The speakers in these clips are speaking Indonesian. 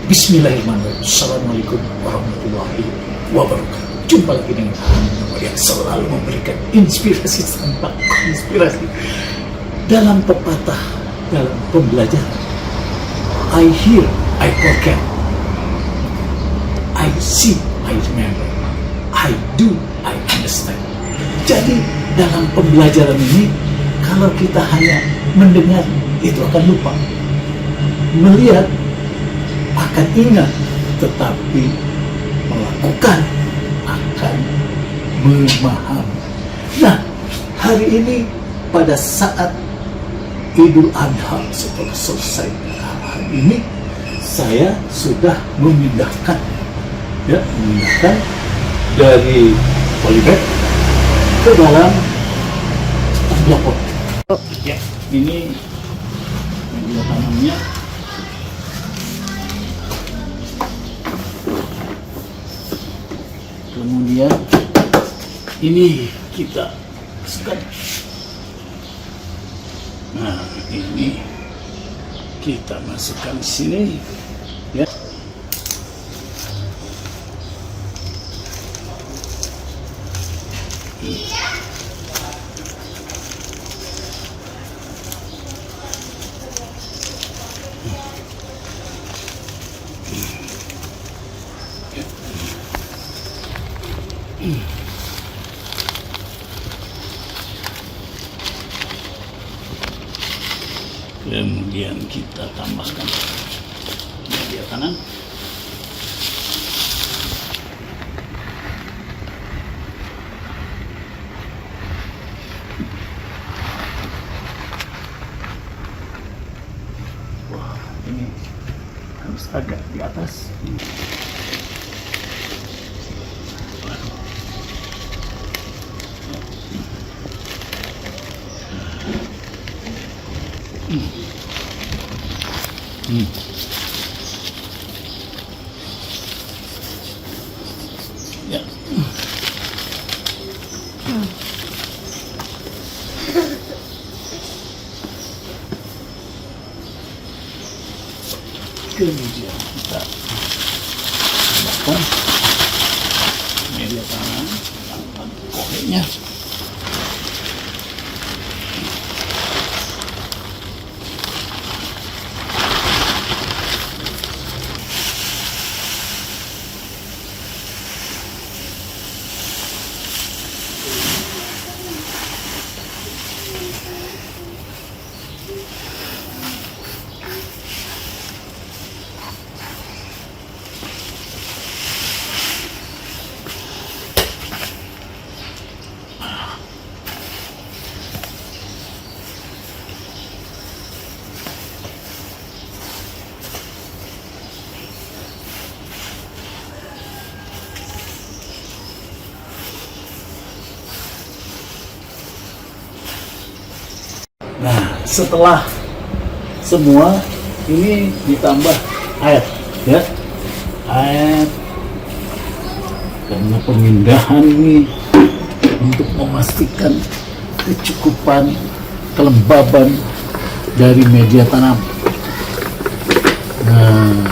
Bismillahirrahmanirrahim. Assalamualaikum warahmatullahi wabarakatuh. Jumpa lagi dengan Ahmad yang selalu memberikan inspirasi tanpa konspirasi dalam pepatah, dalam pembelajaran. I hear, I forget. I see, I remember. I do, I understand. Jadi dalam pembelajaran ini, kalau kita hanya mendengar, itu akan lupa. Melihat akan ingat, tetapi melakukan akan memahami. Nah, hari ini pada saat Idul Adha, setelah selesai hari ini, saya sudah memindahkan dari polybag ke dalam blok. Ya, ini media tanamnya. Kemudian ini kita masukkan. Nah, ini kita masukkan sini, ya. Kemudian kita tambahkan media tanam. Wah, ini harus agak di atas. Ya. Kemudian kita tambahkan media tanam, tambahkan kohenya. Nah, setelah semua ini ditambah air, ya, air, karena pemindahan ini untuk memastikan kecukupan kelembaban dari media tanam. Nah,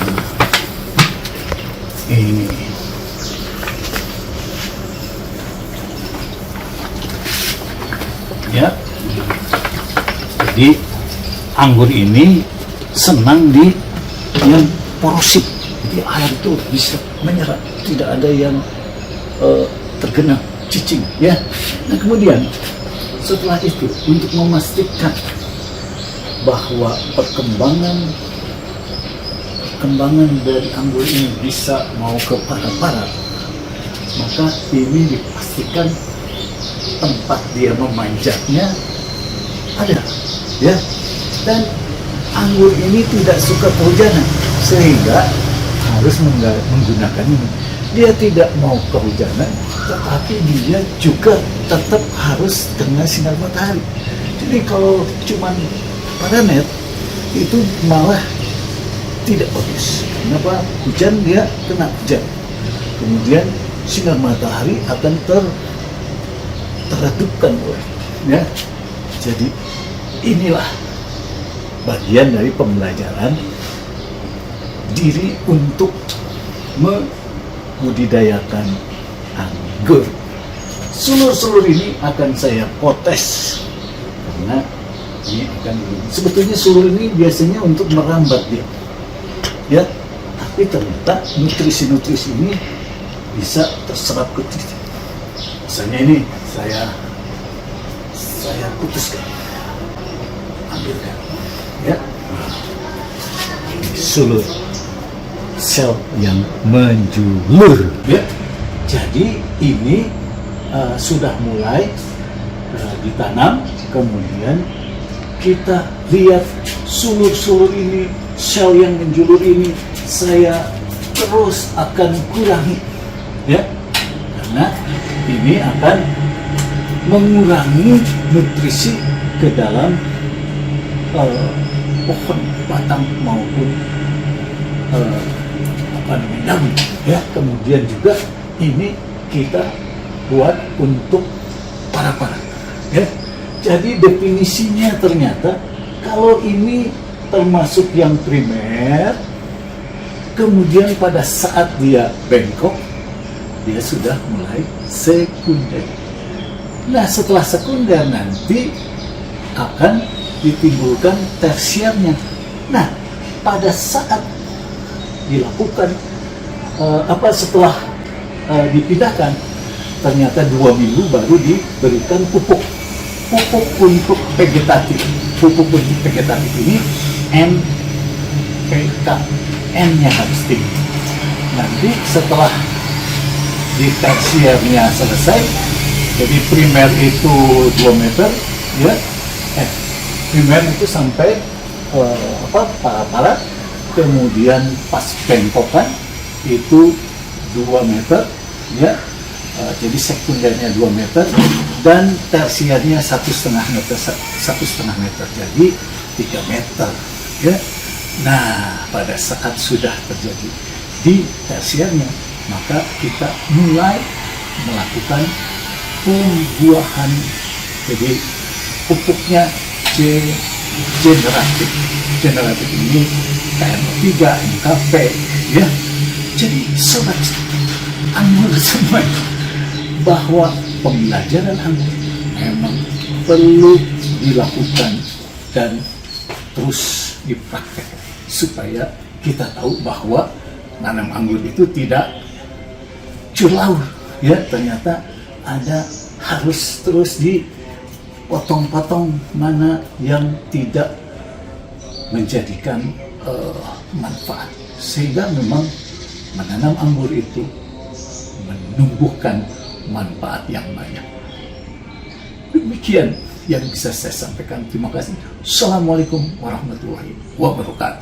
ini ya. Jadi anggur ini senang di yang porosif, jadi air itu bisa menyerap, tidak ada yang terkena cicing, ya. Nah, kemudian setelah itu untuk memastikan bahwa perkembangan dari anggur ini bisa mau ke parat-parat, maka ini dipastikan tempat dia memanjatnya ada, ya, dan anggur ini tidak suka kehujanan sehingga harus menggunakan ini. Dia tidak mau kehujanan, tetapi dia juga tetap harus kena sinar matahari. Jadi kalau cuman paranet itu malah tidak bagus. Kenapa? Hujan, dia kena hujan, kemudian sinar matahari akan teredupkan, ya. Jadi inilah bagian dari pembelajaran diri untuk membudidayakan anggur. Sulur-sulur ini akan saya potes karena ini akan sebetulnya sulur ini biasanya untuk merambat dia, ya. Tapi ternyata nutrisi-nutrisi ini bisa terserap ke titik. Misalnya ini saya putuskan, ambilkan, ya. Ini sulur sel yang menjulur, ya. Jadi ini sudah mulai ditanam, kemudian kita lihat sulur-sulur ini, sel yang menjulur ini saya terus akan kurangi, ya, karena ini akan mengurangi nutrisi ke dalam pohon, batang maupun daun, ya. Kemudian juga ini kita buat untuk para-para, ya. Jadi definisinya ternyata kalau ini termasuk yang primer, kemudian pada saat dia bengkok, dia sudah mulai sekunder. Nah, setelah sekunder nanti akan ditimbulkan tersiernya. Nah, pada saat dilakukan setelah dipindahkan, ternyata 2 minggu baru diberikan pupuk untuk vegetatif. Pupuk untuk vegetatif ini NPK, N-nya harus tinggi. Nanti setelah di tersiernya selesai, jadi primer itu 2 meter, ya. Primer itu sampai para, kemudian pas bengkokan itu 2 meter, ya. Jadi sekundernya 2 meter dan tersiernya 1,5 meter, 1,5 meter, jadi 3 meter, ya. Nah, pada saat sudah terjadi di tersiernya, maka kita mulai melakukan pembuahan. Jadi pupuknya generatif ini KM3, NKP, ya. Jadi sobat anggur semua, bahwa pembelajaran anggur memang perlu dilakukan dan terus dipraktekkan supaya kita tahu bahwa nanam anggur itu tidak curlaur, ya. Ternyata harus terus dipotong-potong mana yang tidak menjadikan manfaat, sehingga memang menanam anggur itu menumbuhkan manfaat yang banyak. Demikian yang bisa saya sampaikan. Terima kasih. Assalamualaikum warahmatullahi wabarakatuh.